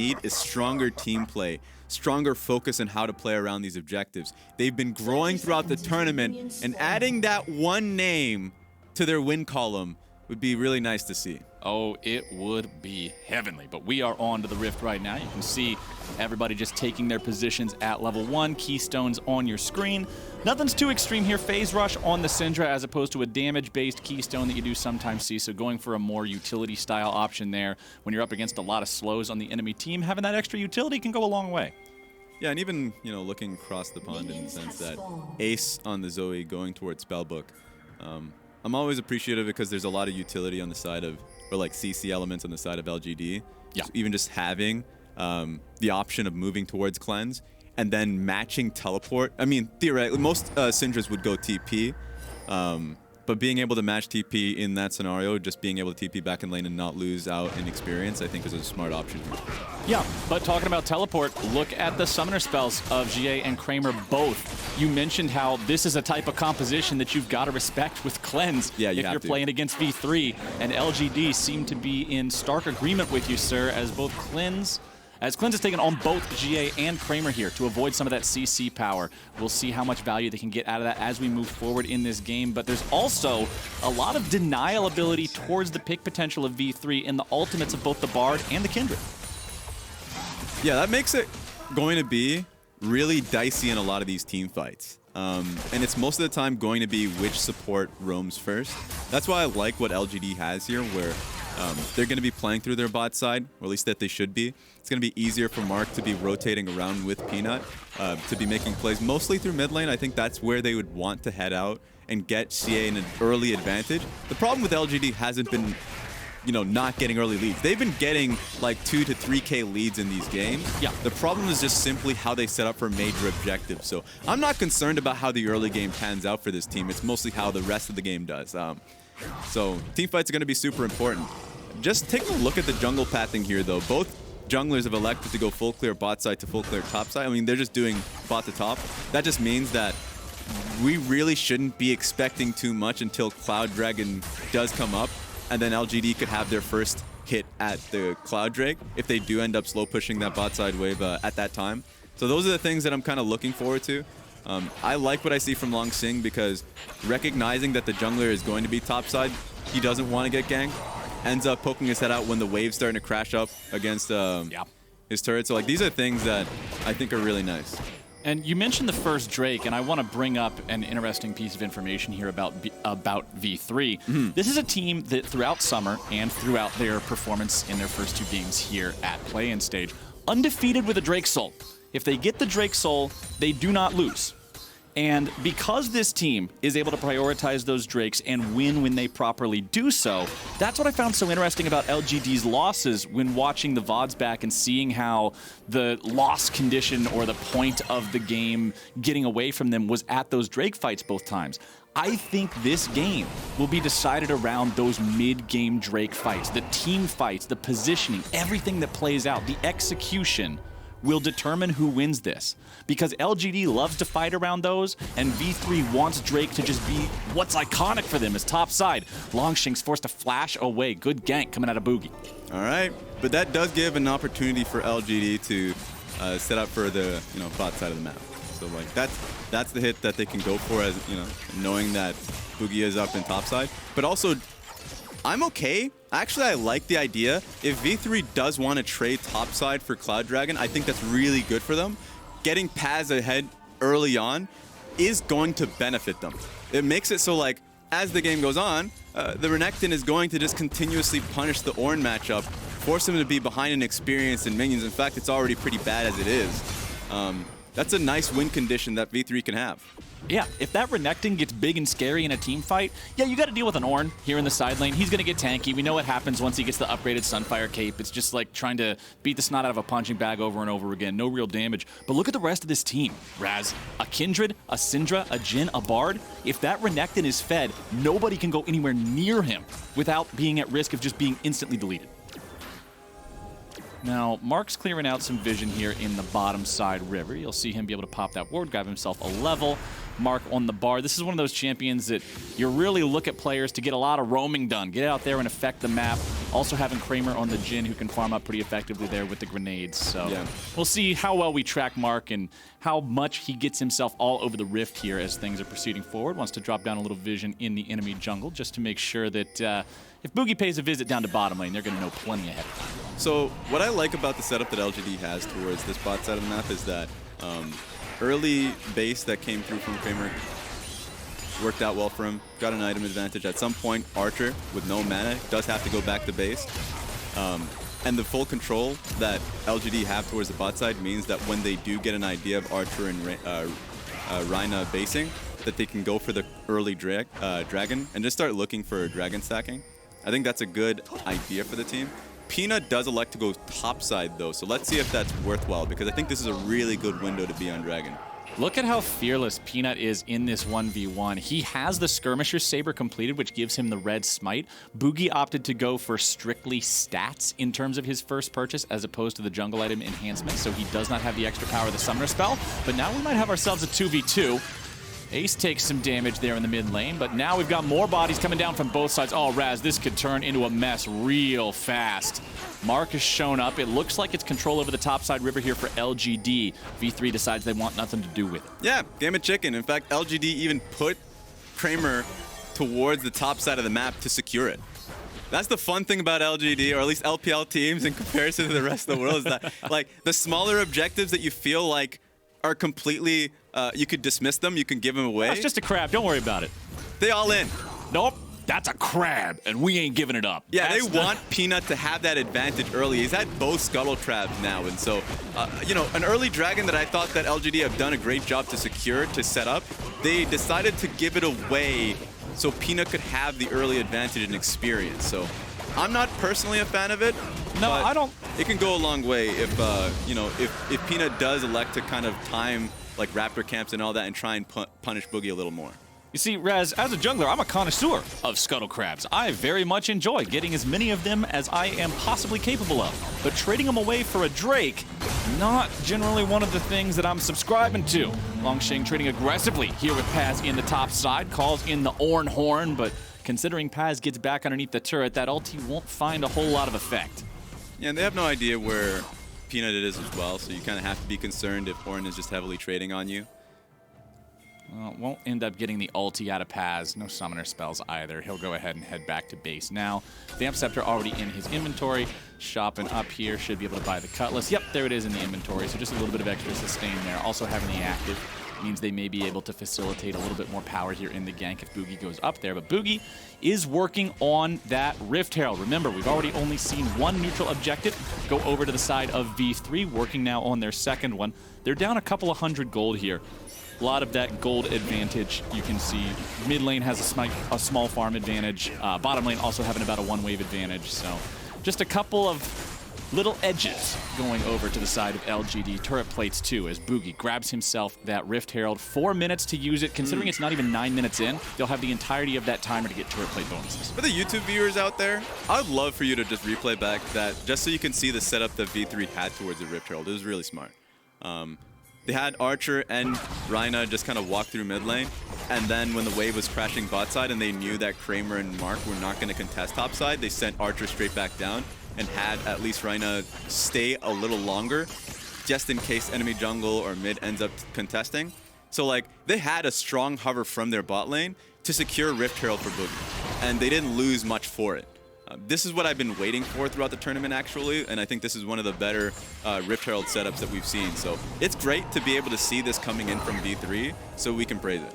need is stronger team play, stronger focus on how to play around these objectives. They've been growing throughout the tournament, and adding that one name to their win column would be really nice to see. Oh, it would be heavenly. But we are on to the Rift right now. You can see everybody just taking their positions at level 1. Keystones on your screen. Nothing's too extreme here. Phase Rush on the Syndra as opposed to a damage-based keystone that you do sometimes see. So going for a more utility-style option there when you're up against a lot of slows on the enemy team, having that extra utility can go a long way. Yeah, and even, looking across the pond in the sense that Ace on the Zoe going towards Spellbook, I'm always appreciative because there's a lot of utility on the side of, or like CC elements on the side of LGD. Yeah. So even just having the option of moving towards Cleanse and then matching Teleport. I mean, theoretically, most Syndras would go TP, but being able to match TP in that scenario, just being able to TP back in lane and not lose out in experience, I think is a smart option. Yeah, but talking about Teleport, look at the summoner spells of GA and Kramer both. You mentioned how this is a type of composition that you've got to respect with Cleanse if you're playing against V3, and LGD seem to be in stark agreement with you, sir, as both Cleanse has taken on both GA and Kramer here to avoid some of that CC power. We'll see how much value they can get out of that as we move forward in this game, but there's also a lot of denial ability towards the pick potential of V3 in the ultimates of both the Bard and the Kindred. Yeah, that makes it going to be really dicey in a lot of these team fights. And it's most of the time going to be which support roams first. That's why I like what LGD has here, where they're going to be playing through their bot side, or at least that they should be. It's going to be easier for Mark to be rotating around with Peanut, to be making plays mostly through mid lane. I think that's where they would want to head out and get CA in an early advantage. The problem with LGD hasn't been, not getting early leads. They've been getting like 2 to 3K leads in these games. Yeah. The problem is just simply how they set up for major objectives. So I'm not concerned about how the early game pans out for this team. It's mostly how the rest of the game does. So team fights are going to be super important. Just take a look at the jungle pathing here, though. Both junglers have elected to go full clear bot side to full clear top side. I mean, they're just doing bot to top. That just means that we really shouldn't be expecting too much until Cloud Dragon does come up, and then LGD could have their first hit at the Cloud Drake if they do end up slow pushing that bot side wave at that time. So those are the things that I'm kind of looking forward to. I like what I see from Long Sing because recognizing that the jungler is going to be top side, he doesn't want to get ganked, ends up poking his head out when the wave's starting to crash up against his turret. So like these are things that I think are really nice. And you mentioned the first Drake, and I want to bring up an interesting piece of information here about V3. Mm-hmm. This is a team that throughout summer and throughout their performance in their first 2 games here at play-in stage, undefeated with a Drake Soul. If they get the Drake Soul, they do not lose. And because this team is able to prioritize those Drakes and win when they properly do so, that's what I found so interesting about LGD's losses when watching the VODs back and seeing how the loss condition or the point of the game getting away from them was at those Drake fights both times. I think this game will be decided around those mid-game Drake fights, the team fights, the positioning, everything that plays out, the execution will determine who wins this. Because LGD loves to fight around those, and V3 wants Drake to just be what's iconic for them as top side. Longshink's forced to flash away. Good gank coming out of Boogie. All right, but that does give an opportunity for LGD to set up for the bot side of the map. So like that's the hit that they can go for, as knowing that Boogie is up in top side. But also, I'm okay. Actually, I like the idea. If V3 does want to trade topside for Cloud Dragon, I think that's really good for them. Getting Paz ahead early on is going to benefit them. It makes it so, like, as the game goes on, the Renekton is going to just continuously punish the Ornn matchup, force him to be behind in experience and minions. In fact, it's already pretty bad as it is. That's a nice win condition that V3 can have. Yeah, if that Renekton gets big and scary in a team fight, yeah, you got to deal with an Ornn here in the side lane. He's going to get tanky. We know what happens once he gets the upgraded Sunfire cape. It's just like trying to beat the snot out of a punching bag over and over again. No real damage. But look at the rest of this team. Raz, a Kindred, a Syndra, a Jhin, a Bard. If that Renekton is fed, nobody can go anywhere near him without being at risk of just being instantly deleted. Now, Mark's clearing out some vision here in the bottom side river. You'll see him be able to pop that ward, grab himself a level. Mark on the bar. This is one of those champions that you really look at players to get a lot of roaming done. Get out there and affect the map. Also having Kramer on the Jhin who can farm up pretty effectively there with the grenades. So we'll see how well we track Mark and how much he gets himself all over the rift here as things are proceeding forward. Wants to drop down a little vision in the enemy jungle just to make sure that if Boogie pays a visit down to bottom lane, they're going to know plenty ahead of time. So what I like about the setup that LGD has towards this bot side of the map is that early base that came through from Kramer worked out well for him. Got an item advantage. At some point, Archer, with no mana, does have to go back to base. And the full control that LGD have towards the bot side means that when they do get an idea of Archer and Reyna basing, that they can go for the early dragon and just start looking for dragon stacking. I think that's a good idea for the team. Peanut does elect to go topside though, so let's see if that's worthwhile, because I think this is a really good window to be on dragon. Look at how fearless Peanut is in this 1v1. He has the Skirmisher Saber completed, which gives him the red smite. Boogie opted to go for strictly stats in terms of his first purchase, as opposed to the jungle item enhancement, so he does not have the extra power of the Summoner spell. But now we might have ourselves a 2v2. Ace takes some damage there in the mid lane, but now we've got more bodies coming down from both sides. Oh, Raz, this could turn into a mess real fast. Mark has shown up. It looks like it's control over the topside river here for LGD. V3 decides they want nothing to do with it. Yeah, game of chicken. In fact, LGD even put Kramer towards the top side of the map to secure it. That's the fun thing about LGD, or at least LPL teams in comparison to the rest of the world, is that like the smaller objectives that you feel like are completely, you could dismiss them, you can give them away. That's just a crab, don't worry about it. They all in. Nope, that's a crab, and we ain't giving it up. Yeah, that's they want Peanut to have that advantage early. He's had both scuttle crabs now, and so, you know, an early dragon that I thought that LGD have done a great job to secure, to set up, they decided to give it away so Peanut could have the early advantage and experience. So I'm not personally a fan of it. No, I don't. It can go a long way if, you know, if Peanut does elect to kind of time like Raptor camps and all that and try and punish Boogie a little more. You see, Raz, as a jungler, I'm a connoisseur of scuttle crabs. I very much enjoy getting as many of them as I am possibly capable of. But trading them away for a Drake, not generally one of the things that I'm subscribing to. Longsheng trading aggressively here with Paz in the top side, calls in the Orn Horn, but considering Paz gets back underneath the turret, that ulti won't find a whole lot of effect. Yeah, and they have no idea where Peanut it is as well, so you kind of have to be concerned if Orn is just heavily trading on you. Well, won't end up getting the ulti out of Paz. No summoner spells either. He'll go ahead and head back to base now. Vamp Scepter already in his inventory. Shopping up here. Should be able to buy the Cutlass. Yep, there it is in the inventory. So just a little bit of extra sustain there. Also having the active means they may be able to facilitate a little bit more power here in the gank if Boogie goes up there. But Boogie is working on that Rift Herald. Remember, we've already only seen one neutral objective go over to the side of V3, working now on their second one. They're down a couple of 100 gold here. A lot of that gold advantage you can see. Mid lane has a small farm advantage. Bottom lane also having about a one-wave advantage. So just a couple of little edges going over to the side of LGD. Turret plates too, as Boogie grabs himself that Rift Herald. 4 minutes to use it. Considering it's not even 9 minutes in, they'll have the entirety of that timer to get turret plate bonuses. For the YouTube viewers out there, I would love for you to just replay back that, just so you can see the setup that V3 had towards the Rift Herald. It was really smart. They had Archer and Reyna just kind of walk through mid lane, and then when the wave was crashing bot side and they knew that Kramer and Mark were not going to contest top side, they sent Archer straight back down and had at least Reyna stay a little longer just in case enemy jungle or mid ends up contesting. So like, they had a strong hover from their bot lane to secure Rift Herald for Boogie, and they didn't lose much for it. This is what I've been waiting for throughout the tournament, actually, and I think this is one of the better Rift Herald setups that we've seen. So it's great to be able to see this coming in from V3, so we can praise it.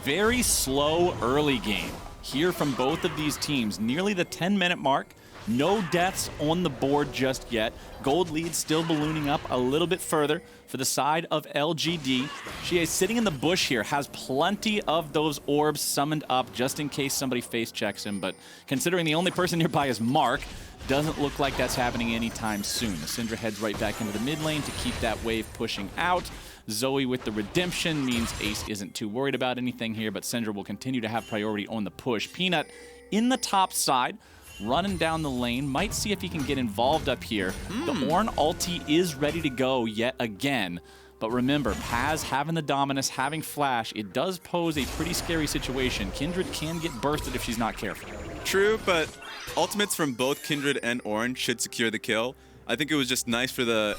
Very slow early game here from both of these teams. Nearly the 10-minute mark. No deaths on the board just yet. Gold lead still ballooning up a little bit further for the side of LGD. She is sitting in the bush here, has plenty of those orbs summoned up just in case somebody face checks him, but considering the only person nearby is Mark, doesn't look like that's happening anytime soon. The Syndra heads right back into the mid lane to keep that wave pushing out. Zoe with the redemption means Ace isn't too worried about anything here, but Syndra will continue to have priority on the push. Peanut in the top side, running down the lane, might see if he can get involved up here. The Orn ulti is ready to go yet again, But remember, Paz having the Dominus, having Flash, it does pose a pretty scary situation. Kindred can get bursted if she's not careful. True, but ultimates from both Kindred and Orange should secure the kill. I think it was just nice for the,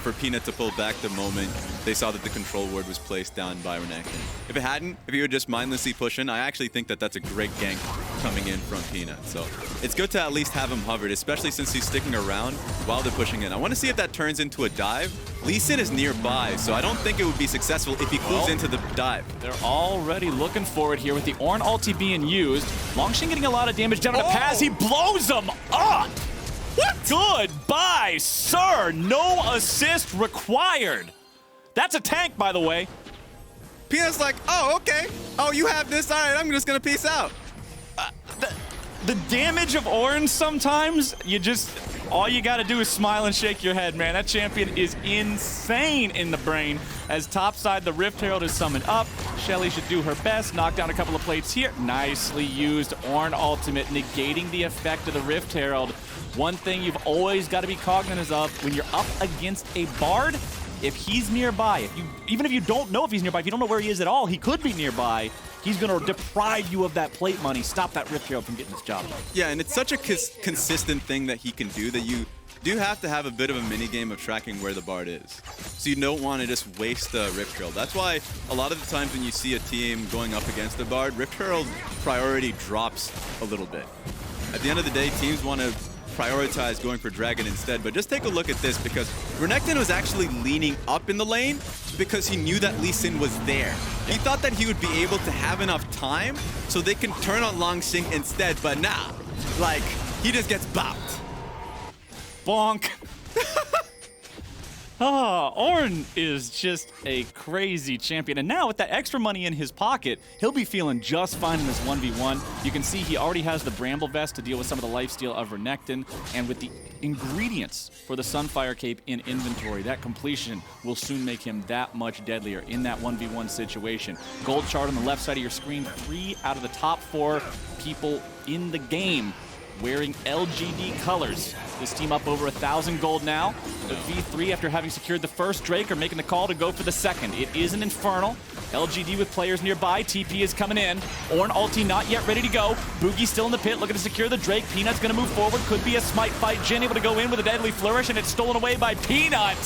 for Peanut to pull back the moment they saw that the control ward was placed down by Renekton. If it hadn't, if he would just mindlessly push in, I actually think that that's a great gank coming in from Peanut. So it's good to at least have him hovered, especially since he's sticking around while they're pushing in. I want to see if that turns into a dive. Lee Sin is nearby, so I don't think it would be successful if he moves into the dive. They're already looking for it here with the Ornn ulti being used. Longsheng getting a lot of damage down on the Paz. He blows him up! What? Goodbye, sir! No assist required. That's a tank, by the way. Peanut's like, oh, okay. Oh, you have this? All right, I'm just going to peace out. The damage of Ornn sometimes, all you gotta do is smile and shake your head, man. That champion is insane in the brain. As topside, the Rift Herald is summoned up. Shelly should do her best, knock down a couple of plates here. Nicely used Ornn ultimate, negating the effect of the Rift Herald. One thing you've always got to be cognizant of when you're up against a Bard, if he's nearby, even if you don't know if he's nearby, if you don't know where he is at all, he could be nearby. He's going to deprive you of that plate money, stop that Rift Herald from getting his job done. Yeah, and it's such a consistent thing that he can do that you do have to have a bit of a mini game of tracking where the Bard is. So you don't want to just waste the Rift Herald. That's why a lot of the times when you see a team going up against the Bard, Rift Herald priority drops a little bit. At the end of the day, teams want to prioritize going for Dragon instead, but just take a look at this because Renekton was actually leaning up in the lane because he knew that Lee Sin was there. He thought that he would be able to have enough time so they can turn on Longsheng instead, but nah, like, he just gets bopped. Bonk. Ornn is just a crazy champion. And now with that extra money in his pocket, he'll be feeling just fine in this 1v1. You can see he already has the Bramble Vest to deal with some of the lifesteal of Renekton. And with the ingredients for the Sunfire Cape in inventory, that completion will soon make him that much deadlier in that 1v1 situation. Gold chart on the left side of your screen, 3 out of the top 4 people in the game wearing LGD colors. This team up over 1,000 gold now. The V3, after having secured the first Drake, are making the call to go for the second. It is an Infernal. LGD with players nearby. TP is coming in. Ornn ulti not yet ready to go. Boogie still in the pit, looking to secure the Drake. Peanut's going to move forward. Could be a smite fight. Jin able to go in with a deadly flourish, and it's stolen away by Peanut.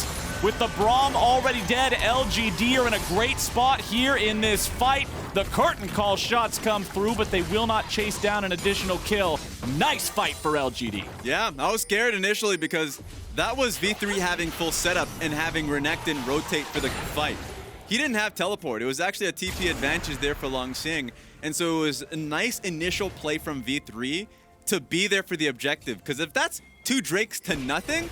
With the Braum already dead, LGD are in a great spot here in this fight. The curtain call shots come through, but they will not chase down an additional kill. Nice fight for LGD. Yeah, I was scared initially because that was V3 having full setup and having Renekton rotate for the fight. He didn't have teleport. It was actually a TP advantage there for Longsheng. And so it was a nice initial play from V3 to be there for the objective. Because if that's 2 Drakes to nothing,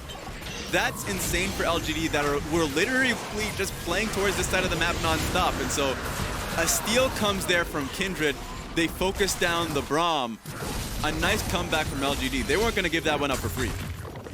that's insane for LGD that were literally just playing towards this side of the map non-stop. And so a steal comes there from Kindred. They focus down the Braum. A nice comeback from LGD. They weren't going to give that one up for free.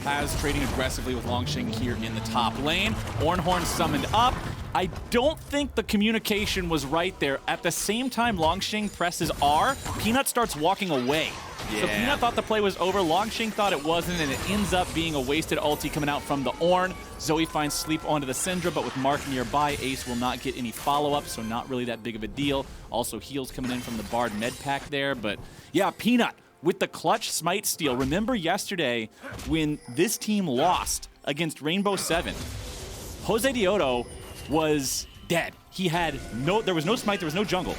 Paz trading aggressively with Longsheng here in the top lane. Ornhorn summoned up. I don't think the communication was right there. At the same time Longsheng presses R, Peanut starts walking away. Yeah. So Peanut thought the play was over, Longsheng thought it wasn't, and it ends up being a wasted ulti coming out from the Ornn. Zoe finds sleep onto the Syndra, but with Mark nearby, Ace will not get any follow-up, so not really that big of a deal. Also heals coming in from the Bard med pack there, but yeah, Peanut with the clutch smite steal. Remember yesterday when this team lost against Rainbow 7, Jose Dioto was dead. He had there was no smite, there was no jungle.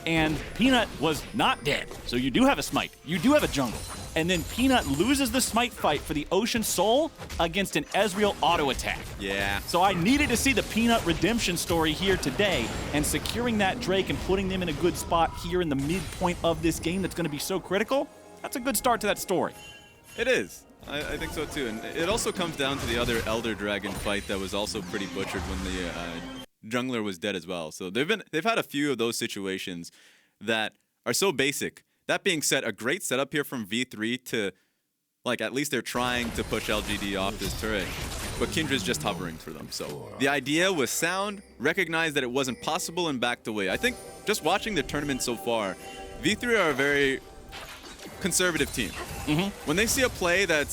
And Peanut was not dead. So you do have a smite, you do have a jungle. And then Peanut loses the smite fight for the Ocean Soul against an Ezreal auto attack. Yeah. So I needed to see the Peanut redemption story here today, and securing that Drake and putting them in a good spot here in the midpoint of this game that's going to be so critical. That's a good start to that story. It is. I think so too. And it also comes down to the other Elder Dragon fight that was also pretty butchered when the jungler was dead as well. So they've had a few of those situations that are so basic. That being said, a great setup here from V3 to, like, at least they're trying to push LGD off this turret. But Kindred's just hovering for them. So the idea was sound, recognized that it wasn't possible, and backed away. I think just watching the tournament so far, V3 are a very conservative team. When they see a play that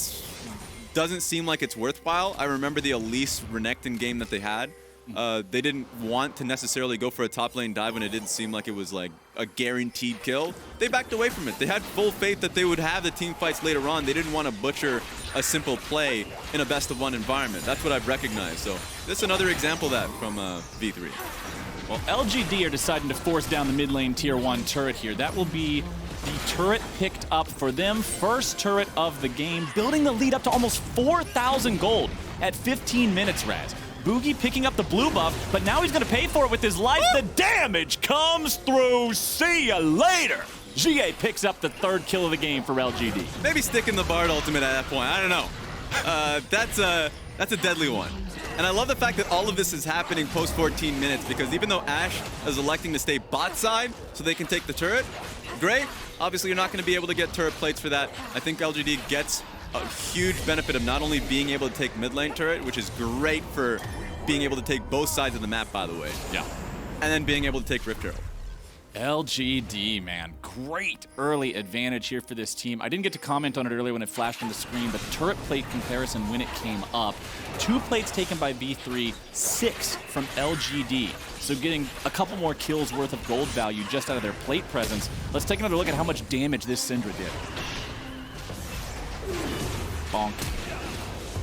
doesn't seem like it's worthwhile, I remember the Elise Renekton game that they had, They didn't want to necessarily go for a top lane dive when it didn't seem like it was like a guaranteed kill. They backed away from it. They had full faith that they would have the team fights later on. They didn't want to butcher a simple play in a best-of-1 environment. That's what I've recognized. So this is another example of that from V3. Well, LGD are deciding to force down the mid lane tier 1 turret here. That will be the turret picked up for them. First turret of the game, building the lead up to almost 4,000 gold at 15 minutes, Raz. Boogie picking up the blue buff, but now he's going to pay for it with his life. The damage comes through. See ya later. GA picks up the 3rd kill of the game for LGD. Maybe sticking the Bard ultimate at that point. I don't know. That's a deadly one. And I love the fact that all of this is happening post 14 minutes, because even though Ashe is electing to stay bot side so they can take the turret, great. Obviously, you're not going to be able to get turret plates for that. I think LGD gets a huge benefit of not only being able to take mid lane turret, which is great for being able to take both sides of the map, by the way. Yeah. And then being able to take Rift Herald. LGD, man, great early advantage here for this team. I didn't get to comment on it earlier when it flashed on the screen, but turret plate comparison when it came up. 2 plates taken by V3, 6 from LGD. So getting a couple more kills worth of gold value just out of their plate presence. Let's take another look at how much damage this Syndra did. Bonk.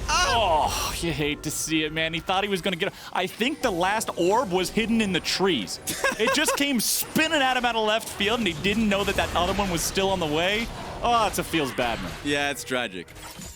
Oh, you hate to see it, man. He thought he was going to get it. I think the last orb was hidden in the trees. It just came spinning at him out of left field, and he didn't know that that other one was still on the way. Oh, it's a feels bad, man. Yeah, it's tragic.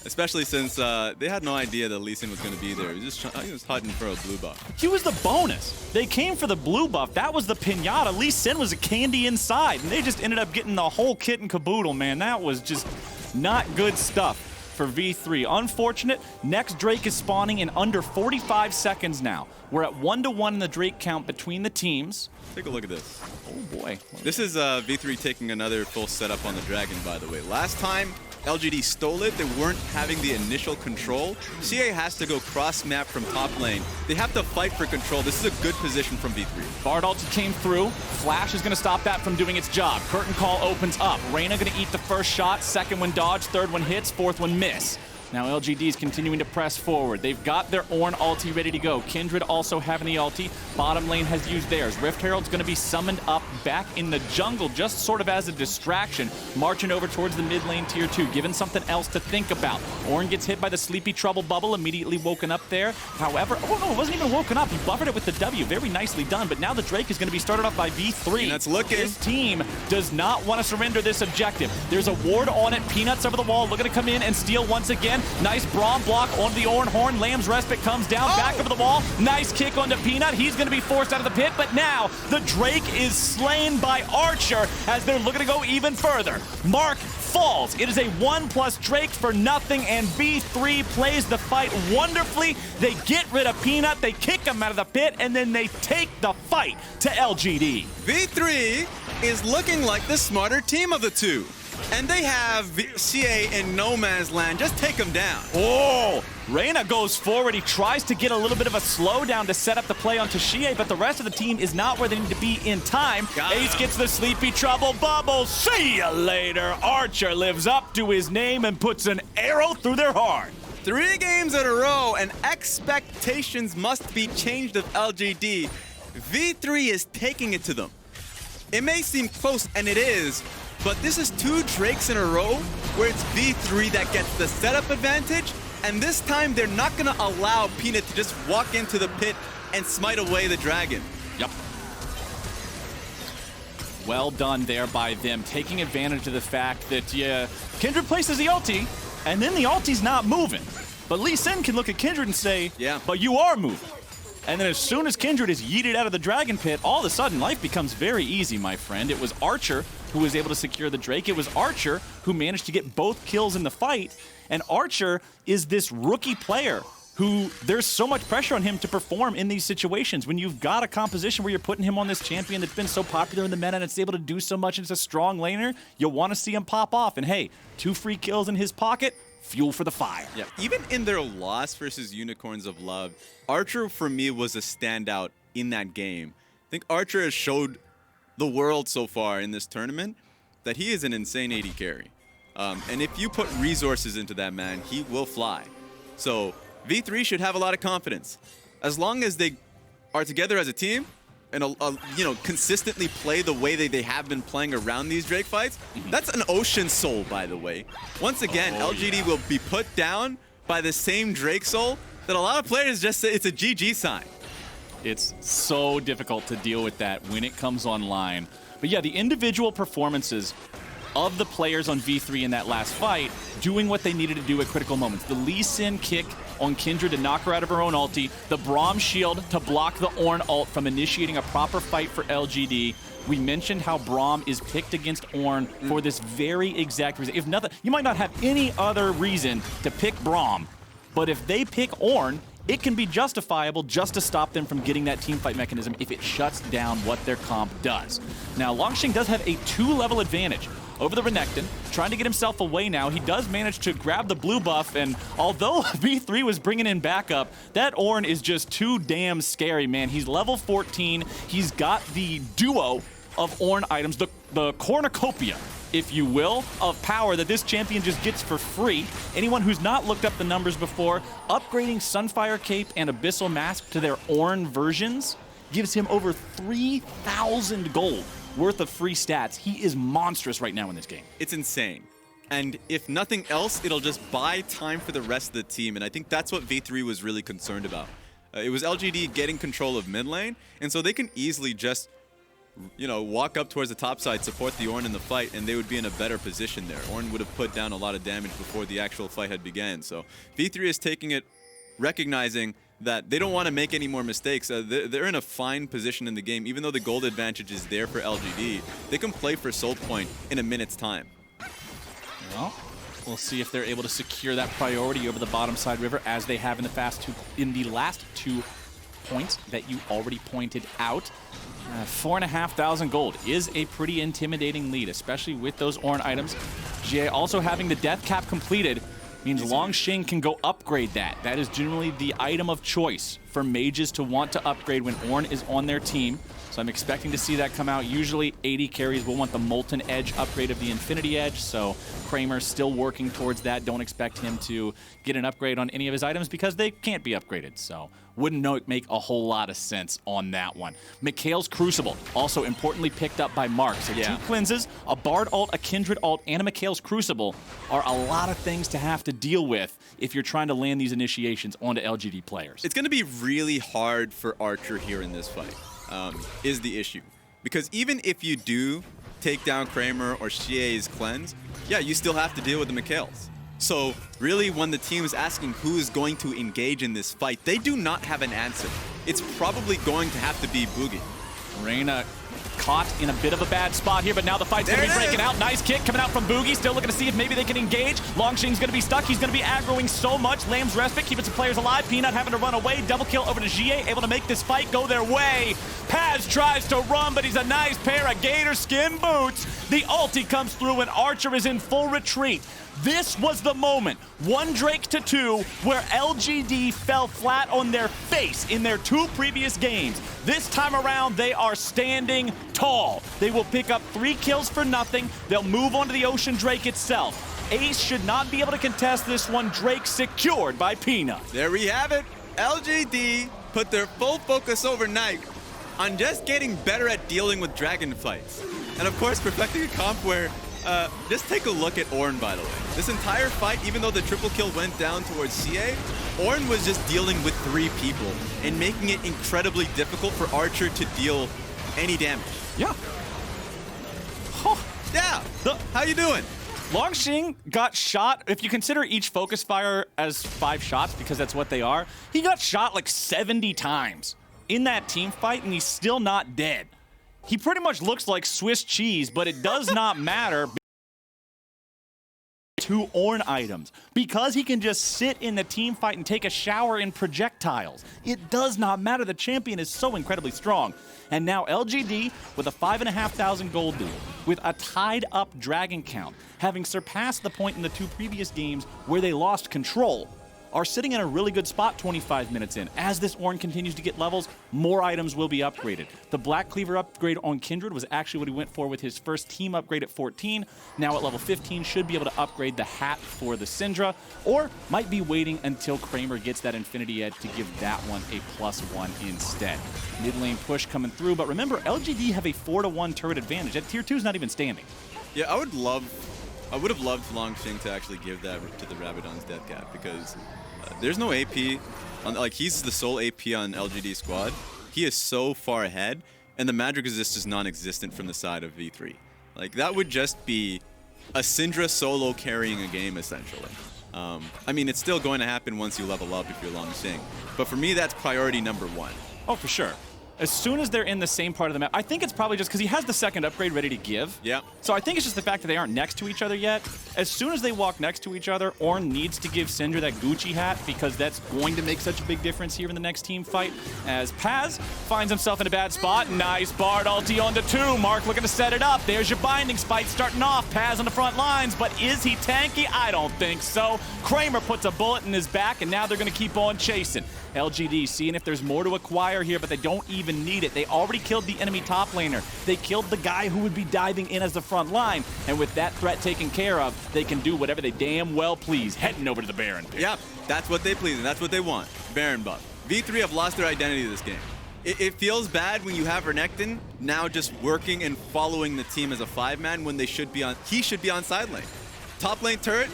Especially since they had no idea that Lee Sin was going to be there. He was hunting for a blue buff. He was the bonus. They came for the blue buff. That was the pinata. Lee Sin was a candy inside, and they just ended up getting the whole kit and caboodle, man. That was just not good stuff for V3. Unfortunate. Next Drake is spawning in under 45 seconds now. We're at 1-to-1 in the Drake count between the teams. Take a look at this. Oh boy. This is V3 taking another full setup on the Dragon, by the way. Last time LGD stole it, they weren't having the initial control. CA has to go cross-map from top lane. They have to fight for control. This is a good position from V3. Bard ulti came through. Flash is going to stop that from doing its job. Curtain call opens up. Reyna going to eat the first shot. Second one dodge. Third one hits. Fourth one miss. Now LGD is continuing to press forward. They've got their Ornn ulti ready to go. Kindred also having the ulti. Bottom lane has used theirs. Rift Herald's going to be summoned up back in the jungle just sort of as a distraction, marching over towards the mid lane tier 2, given something else to think about. Ornn gets hit by the Sleepy Trouble bubble, immediately woken up there. However, oh no, it wasn't even woken up. He buffered it with the W. Very nicely done, but now the Drake is going to be started off by V3. Peanuts looking. This team does not want to surrender this objective. There's a ward on it. Peanuts over the wall, looking to come in and steal once again. Nice brawn block onto the Ornn Horn. Lamb's Respite comes down, back over the wall. Nice kick onto Peanut. He's going to be forced out of the pit, but now the Drake is slain by Archer as they're looking to go even further. Mark falls. It is a 1+ Drake for nothing, and V3 plays the fight wonderfully. They get rid of Peanut, they kick him out of the pit, and then they take the fight to LGD. V3 is looking like the smarter team of the two. And they have CA in no man's land. Just take them down. Oh, Reyna goes forward. He tries to get a little bit of a slowdown to set up the play onto Shie, but the rest of the team is not where they need to be in time. Ace gets the Sleepy Trouble bubble. See ya later. Archer lives up to his name and puts an arrow through their heart. 3 games in a row, and expectations must be changed of LGD. V3 is taking it to them. It may seem close, and it is, but this is 2 Drakes in a row where it's V3 that gets the setup advantage, and this time they're not going to allow Peanut to just walk into the pit and smite away the Dragon. Yep. Well done there by them, taking advantage of the fact that, yeah, Kindred places the ulti, and then the ulti's not moving. But Lee Sin can look at Kindred and say, yeah, but you are moving. And then as soon as Kindred is yeeted out of the Dragon Pit, all of a sudden life becomes very easy, my friend. It was Archer who was able to secure the Drake. It was Archer who managed to get both kills in the fight. And Archer is this rookie player who there's so much pressure on him to perform in these situations. When you've got a composition where you're putting him on this champion that's been so popular in the meta and it's able to do so much and it's a strong laner, you'll want to see him pop off. And hey, 2 free kills in his pocket, fuel for the fire. Yeah, even in their loss versus Unicorns of Love, Archer for me was a standout in that game. I think Archer has showed the world so far in this tournament that he is an insane AD carry. And if you put resources into that man, he will fly. So V3 should have a lot of confidence. As long as they are together as a team and you know, consistently play the way they have been playing around these Drake fights, that's an Ocean Soul, by the way. Once again, LGD will be put down by the same Drake Soul that a lot of players just say it's a GG sign. It's so difficult to deal with that when it comes online. But yeah, the individual performances of the players on V3 in that last fight doing what they needed to do at critical moments. The Lee Sin kick on Kindred to knock her out of her own ulti, the Braum shield to block the Ornn ult from initiating a proper fight for LGD. We mentioned how Braum is picked against Ornn for this very exact reason. If nothing, you might not have any other reason to pick Braum, but if they pick Ornn, it can be justifiable just to stop them from getting that team fight mechanism if it shuts down what their comp does. Now, Longxing does have a 2-level advantage over the Renekton, trying to get himself away now. He does manage to grab the blue buff, and although V3 was bringing in backup, that Ornn is just too damn scary, man. He's level 14. He's got the duo of Ornn items, the cornucopia, if you will, of power that this champion just gets for free. Anyone who's not looked up the numbers before, upgrading Sunfire Cape and Abyssal Mask to their Ornn versions gives him over 3,000 gold worth of free stats. He is monstrous right now in this game. It's insane. And if nothing else, it'll just buy time for the rest of the team. And I think that's what V3 was really concerned about. It was LGD getting control of mid lane, and so they can easily just, you know, walk up towards the top side, support the Ornn in the fight, and they would be in a better position there. Ornn would have put down a lot of damage before the actual fight had begun. So V3 is taking it, recognizing that they don't want to make any more mistakes. They're in a fine position in the game. Even though the gold advantage is there for LGD, they can play for Soul Point in a minute's time. Well, we'll see if they're able to secure that priority over the bottom side river as they have in the last 2 points that you already pointed out. 4,500 gold is a pretty intimidating lead, especially with those Ornn items. GA also having the death cap completed means Longxing can go upgrade that. That is generally the item of choice for mages to want to upgrade when Ornn is on their team. So I'm expecting to see that come out. Usually 80 carries will want the Molten Edge upgrade of the Infinity Edge, so Kramer's still working towards that. Don't expect him to get an upgrade on any of his items because they can't be upgraded, so wouldn't make a whole lot of sense on that one. Mikhail's Crucible, also importantly picked up by Mark. So 2 cleanses, a Bard ult, a Kindred ult, and a Mikhail's Crucible are a lot of things to have to deal with if you're trying to land these initiations onto LGD players. It's going to be really hard for Archer here in this fight, is the issue. Because even if you do take down Kramer or Xie's cleanse, yeah, you still have to deal with the Mikhails. So really, when the team is asking who is going to engage in this fight, they do not have an answer. It's probably going to have to be Boogie. Reyna caught in a bit of a bad spot here, but now the fight's going to be breaking out. Nice kick coming out from Boogie. Still looking to see if maybe they can engage. Longxing's going to be stuck. He's going to be aggroing so much. Lamb's Respite keeping some players alive. Peanut having to run away. Double kill over to GA, able to make this fight go their way. Paz tries to run, but he's a nice pair of gator skin boots. The ulti comes through, and Archer is in full retreat. This was the moment, 1 Drake to 2, where LGD fell flat on their face in their 2 previous games. This time around, they are standing tall. They will pick up 3 kills for nothing. They'll move on to the Ocean Drake itself. Ace should not be able to contest this one. Drake secured by Peanut. There we have it. LGD put their full focus overnight on just getting better at dealing with dragon fights. And of course, perfecting a comp where just take a look at Ornn, by the way. This entire fight, even though the triple kill went down towards CA, Ornn was just dealing with 3 people and making it incredibly difficult for Archer to deal any damage. Yeah. Yeah. How you doing? Longxing got shot, if you consider each focus fire as 5 shots, because that's what they are, he got shot like 70 times in that team fight, and he's still not dead. He pretty much looks like Swiss cheese, but it does not matter. 2 Ornn items, because he can just sit in the team fight and take a shower in projectiles. It does not matter. The champion is so incredibly strong. And now LGD with a 5,500 gold lead, with a tied up dragon count, having surpassed the point in the 2 previous games where they lost control. are sitting in a really good spot 25 minutes in. As this Ornn continues to get levels, more items will be upgraded. The Black Cleaver upgrade on Kindred was actually what he went for with his first team upgrade at 14. Now at level 15, should be able to upgrade the hat for the Syndra, or might be waiting until Kramer gets that Infinity Edge to give that one a +1 instead. Mid lane push coming through, but remember, LGD have a 4-to-1 turret advantage. That tier 2 is not even standing. Yeah, I would have loved Longxing to actually give that to the Rabadon's Death Cap, because there's no AP. Like, he's the sole AP on LGD squad. He is so far ahead, and the magic resist is non-existent from the side of V3. Like, that would just be a Syndra solo carrying a game, essentially. I mean, it's still going to happen once you level up if you're Longxing. But for me, that's priority number 1. Oh, for sure. As soon as they're in the same part of the map, I think it's probably just because he has the second upgrade ready to give. Yeah. So I think it's just the fact that they aren't next to each other yet. As soon as they walk next to each other, Ornn needs to give Syndra that Gucci hat, because that's going to make such a big difference here in the next team fight. As Paz finds himself in a bad spot. Nice Bard ulti onto 2. Mark looking to set it up. There's your binding spike starting off. Paz on the front lines, but is he tanky? I don't think so. Kramer puts a bullet in his back, and now they're going to keep on chasing. LGD seeing if there's more to acquire here, but they don't even need it. They already killed the enemy top laner. They killed the guy who would be diving in as the front line. And with that threat taken care of, they can do whatever they damn well please, heading over to the Baron pit. Yeah, that's what they please, and that's what they want. Baron buff. V3 have lost their identity this game. It feels bad when you have Renekton now just working and following the team as a 5-man when he should be on side lane. Top lane turret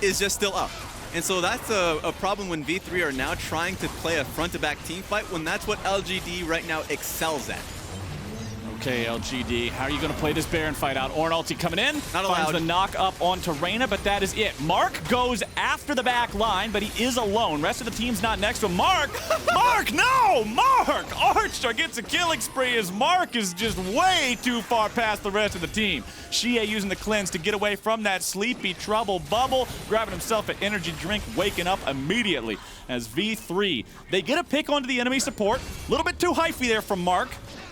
is just still up. And so that's a problem when V3 are now trying to play a front-to-back team fight, when that's what LGD right now excels at. Okay, LGD, how are you going to play this Baron fight out? Ornn ulti coming in, Not allowed. finds the knock up onto Reyna, but that is it. Mark goes after the back line, but he is alone. Rest of the team's not next to him. Mark! Mark, no! Mark! Archer gets a killing spree as Mark is just way too far past the rest of the team. Xie using the cleanse to get away from that sleepy trouble bubble, grabbing himself an energy drink, waking up immediately. As V3, they get a pick onto the enemy support. A little bit too hyphy there from Mark.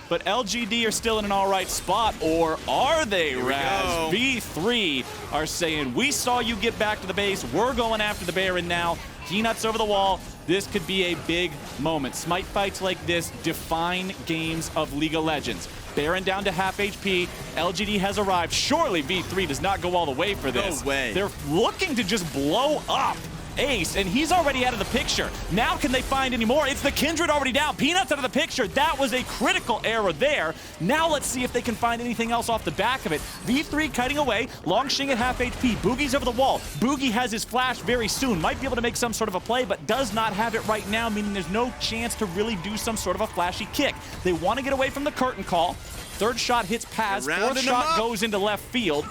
But LGD are still in an all right spot, or are they, Raz? V3 are saying, we saw you get back to the base. We're going after the Baron now. Peanuts over the wall. This could be a big moment. Smite fights like this define games of League of Legends. Baron down to half HP. LGD has arrived. Surely V3 does not go all the way for this. No way. They're looking to just blow up Ace, and he's already out of the picture. Now can they find any more? It's the Kindred already down. Peanuts out of the picture. That was a critical error there. Now let's see if they can find anything else off the back of it. V3 cutting away. Longxing at half HP. Boogie's over the wall. Boogie has his flash very soon. Might be able to make some sort of a play, but does not have it right now, meaning there's no chance to really do some sort of a flashy kick. They want to get away from the curtain call. Third shot hits Paz. Fourth shot goes into left field.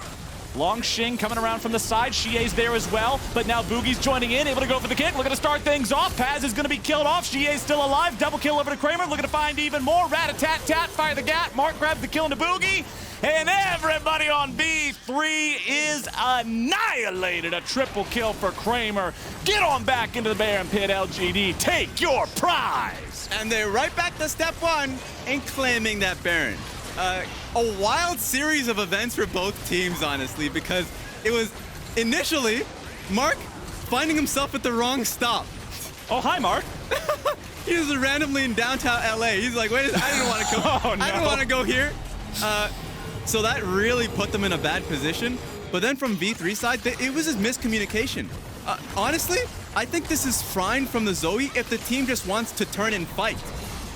Longxing coming around from the side. Xie's there as well, but now Boogie's joining in, able to go for the kick, looking to start things off. Paz is going to be killed off. Xie's still alive. Double kill over to Kramer, looking to find even more. Rat-a-tat-tat, fire the gap. Mark grabs the kill into Boogie, and everybody on V3 is annihilated. A triple kill for Kramer. Get on back into the Baron pit, LGD. Take your prize. And they're right back to step 1 and claiming that Baron. A wild series of events for both teams, honestly, because it was initially Mark finding himself at the wrong stop. Oh, hi, Mark. He was randomly in downtown LA. He's like, wait, I didn't want to go. Oh, no. I didn't want to go here. So that really put them in a bad position. But then from V3 side, it was just miscommunication. Honestly, I think this is fine from the Zoe if the team just wants to turn and fight.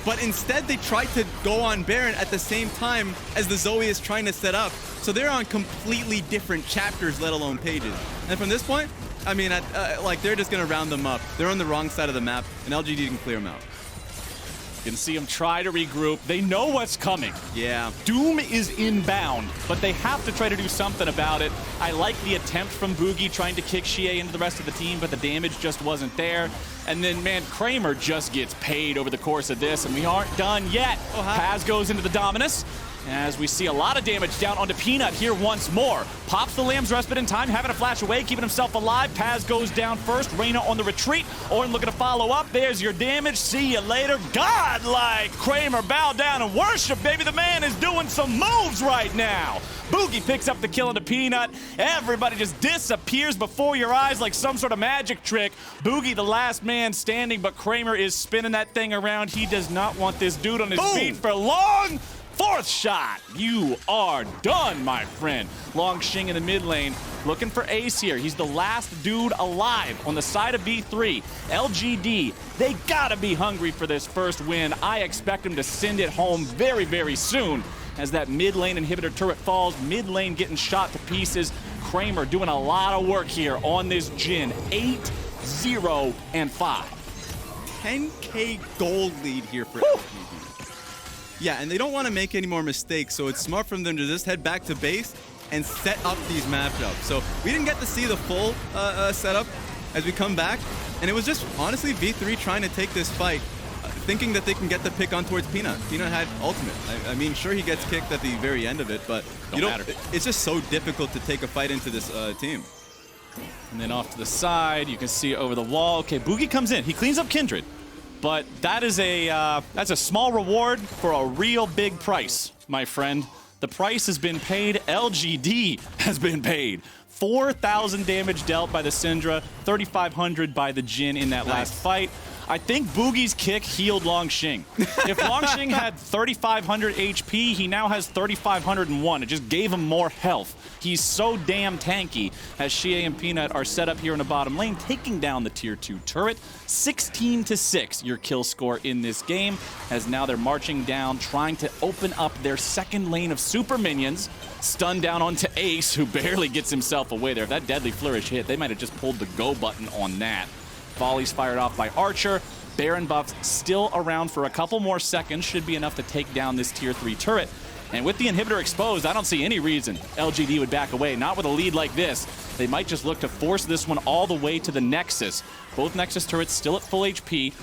But instead, they tried to go on Baron at the same time as the Zoe is trying to set up. So they're on completely different chapters, let alone pages. And from this point, I mean, like, they're just going to round them up. They're on the wrong side of the map, and LGD can clear them out. You can see them try to regroup. They know what's coming. Yeah. Doom is inbound, but they have to try to do something about it. I like the attempt from Boogie trying to kick Xie into the rest of the team, but the damage just wasn't there. And then, man, Kramer just gets paid over the course of this, and we aren't done yet. Paz goes into the Dominus. as we see a lot of damage down onto Peanut here once more. Pops the Lamb's Respite in time, having to flash away, keeping himself alive. Paz goes down first, Reyna on the retreat. Ornn looking to follow up. There's your damage. See you later. Godlike Kramer, bow down and worship, baby. The man is doing some moves right now. Boogie picks up the kill into Peanut. Everybody just disappears before your eyes like some sort of magic trick. Boogie the last man standing, but Kramer is spinning that thing around. He does not want this dude on his feet for long. Fourth shot. You are done, my friend. Longxing in the mid lane, looking for Ace here. He's the last dude alive on the side of V3. LGD, they gotta be hungry for this first win. I expect him to send it home very, very soon as that mid lane inhibitor turret falls. Mid lane getting shot to pieces. Kramer doing a lot of work here on this Jhin. 8-0 and 5. 10K gold lead here for LGD. Yeah, and they don't want to make any more mistakes, so it's smart from them to just head back to base and set up these matchups. So we didn't get to see the full setup as we come back, and it was just honestly V3 trying to take this fight, thinking that they can get the pick on towards Peanut. Peanut had ultimate. I mean, sure, he gets kicked at the very end of it, but it's just so difficult to take a fight into this team. And then off to the side, you can see over the wall. Okay, Boogie comes in. He cleans up Kindred. But that is that's a small reward for a real big price, my friend. The price has been paid. LGD has been paid. 4,000 damage dealt by the Syndra, 3,500 by the Jhin in that last fight. I think Boogie's kick healed Longxing. If Longxing had 3,500 HP, he now has 3,501. It just gave him more health. He's so damn tanky as Xie and Peanut are set up here in the bottom lane, taking down the tier 2 turret. 16-6 your kill score in this game, as now they're marching down, trying to open up their second lane of super minions. Stun down onto Ace, who barely gets himself away there. If that Deadly Flourish hit, they might have just pulled the go button on that. Volleys fired off by Archer. Baron buffs still around for a couple more seconds. Should be enough to take down this tier 3 turret. And with the inhibitor exposed, I don't see any reason LGD would back away. Not with a lead like this. They might just look to force this one all the way to the Nexus. Both Nexus turrets still at full HP.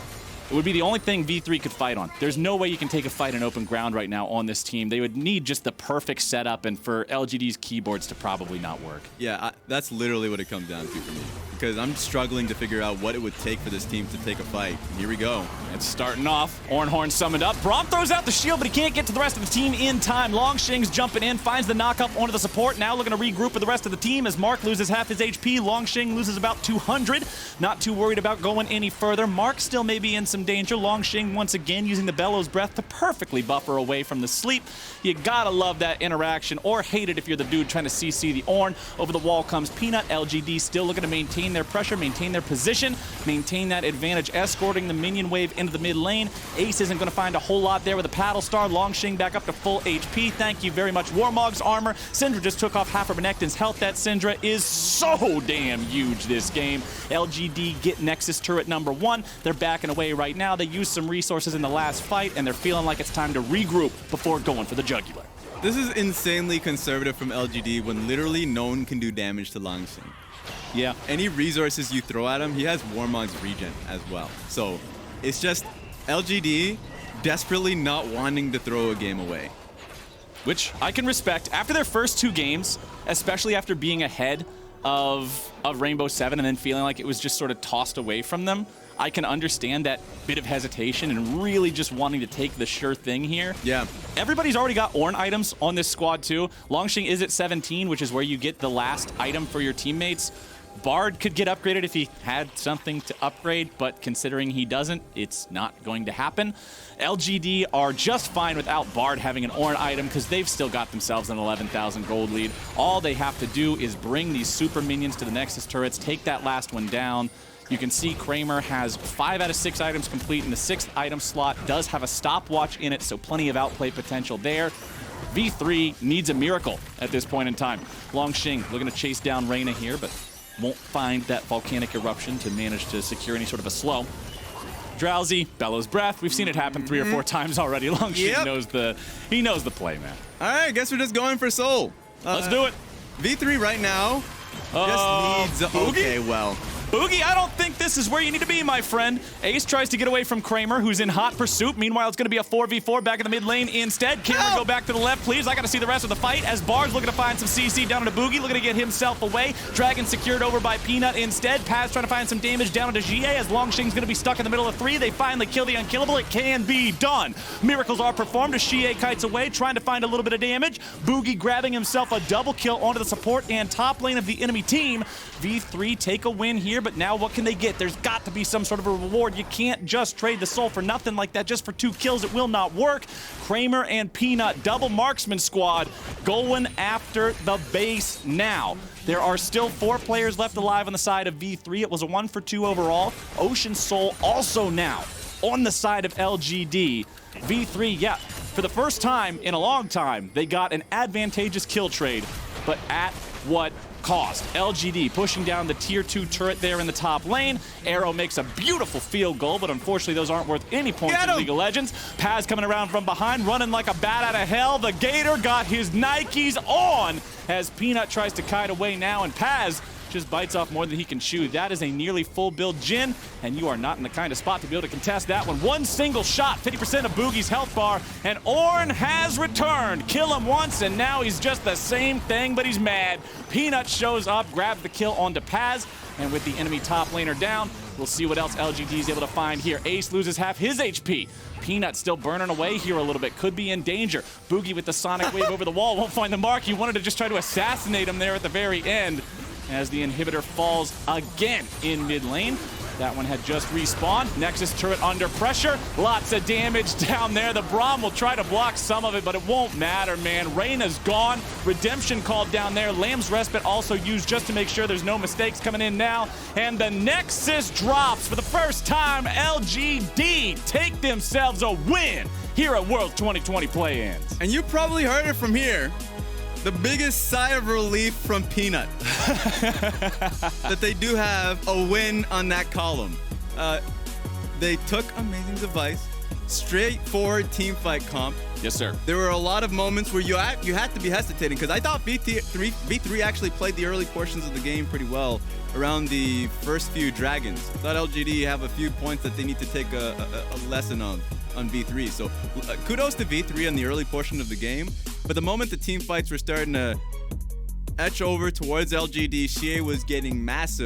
It would be the only thing V3 could fight on. There's no way you can take a fight in open ground right now on this team. They would need just the perfect setup and for LGD's keyboards to probably not work. Yeah, that's literally what it comes down to for me. Because I'm struggling to figure out what it would take for this team to take a fight. Here we go. It's starting off. Ornhorn summoned up. Braum throws out the shield, but he can't get to the rest of the team in time. Longxing's jumping in, finds the knock-up onto the support. Now looking to regroup with the rest of the team as Mark loses half his HP. Longxing loses about 200. Not too worried about going any further. Mark still may be in some danger. Longxing once again using the Bellows Breath to perfectly buffer away from the sleep. You gotta love that interaction, or hate it if you're the dude trying to CC the Ornn. Over the wall comes Peanut. LGD still looking to maintain their pressure, maintain their position, maintain that advantage, escorting the minion wave into the mid lane. Ace isn't going to find a whole lot there with a paddle star. Longxing back up to full HP. Thank you very much. Warmog's armor. Syndra just took off half of Renekton's health. That Syndra is so damn huge this game. LGD get Nexus turret number 1. They're backing away right now. They used some resources in the last fight, and they're feeling like it's time to regroup before going for the jugular. This is insanely conservative from LGD when literally no one can do damage to Longxing. Yeah. Any resources you throw at him, he has Warmog's regen as well. So it's just LGD desperately not wanting to throw a game away. Which I can respect. After their first 2 games, especially after being ahead of Rainbow 7 and then feeling like it was just sort of tossed away from them, I can understand that bit of hesitation and really just wanting to take the sure thing here. Yeah. Everybody's already got Ornn items on this squad too. Longxing is at 17, which is where you get the last item for your teammates. Bard could get upgraded if he had something to upgrade, but considering he doesn't, it's not going to happen. LGD are just fine without Bard having an Ornn item because they've still got themselves an 11,000 gold lead. All they have to do is bring these super minions to the Nexus turrets, take that last one down. You can see Kramer has 5 out of 6 items complete, and the 6th item slot does have a stopwatch in it, so plenty of outplay potential there. V3 needs a miracle at this point in time. Longxing looking to chase down Reyna here, but won't find that volcanic eruption to manage to secure any sort of a slow. Drowsy, Bellows Breath. We've seen it happen 3 or 4 times already. Longxing knows the play, man. All right, I guess we're just going for Soul. Let's do it. V3 right now just needs... Boogie? Okay, well, Boogie, I don't think this is where you need to be, my friend. Ace tries to get away from Kramer, who's in hot pursuit. Meanwhile, it's going to be a 4v4 back in the mid lane instead. Cameron, go back to the left, please. I got to see the rest of the fight as Bar's looking to find some CC down into Boogie, looking to get himself away. Dragon secured over by Peanut instead. Paz trying to find some damage down into GA as Longshing's going to be stuck in the middle of 3. They finally kill the unkillable. It can be done. Miracles are performed as GA kites away, trying to find a little bit of damage. Boogie grabbing himself a double kill onto the support and top lane of the enemy team. V3 take a win here, but now what can they get? There's got to be some sort of a reward. You can't just trade the soul for nothing like that. Just for 2 kills, it will not work. Kramer and Peanut, double marksman squad, going after the base now. There are still 4 players left alive on the side of V3. It was a 1-for-2 overall. Ocean Soul also now on the side of LGD. V3, yeah, for the first time in a long time, they got an advantageous kill trade, but at what cost? LGD pushing down the tier 2 turret there in the top lane. Arrow makes a beautiful field goal, but unfortunately those aren't worth any points in League of Legends. Paz coming around from behind, running like a bat out of hell. The Gator got his Nikes on as Peanut tries to kite away now, and Paz just bites off more than he can chew. That is a nearly full build Jhin, and you are not in the kind of spot to be able to contest that one. One single shot, 50% of Boogie's health bar, and Ornn has returned. Kill him once, and now he's just the same thing, but he's mad. Peanut shows up, grabs the kill onto Paz, and with the enemy top laner down, we'll see what else LGD is able to find here. Ace loses half his HP. Peanut still burning away here a little bit, could be in danger. Boogie with the sonic wave over the wall, won't find the mark. He wanted to just try to assassinate him there at the very end, as the inhibitor falls again in mid lane. That one had just respawned. Nexus turret under pressure. Lots of damage down there. The Braum will try to block some of it, but it won't matter, man. Reyna's gone. Redemption called down there. Lamb's Respite also used just to make sure there's no mistakes coming in now. And the Nexus drops for the first time. LGD take themselves a win here at Worlds 2020 Play-Ins. And you probably heard it from here. The biggest sigh of relief from Peanut that they do have a win on that column. They took Amazing's advice, straightforward team fight comp. Yes, sir. There were a lot of moments where you had to be hesitating, because I thought V3 actually played the early portions of the game pretty well around the first few dragons. I thought LGD have a few points that they need to take a lesson on V3. So kudos to V3 on the early portion of the game. But the moment the team fights were starting to etch over towards LGD, Xie was getting massive.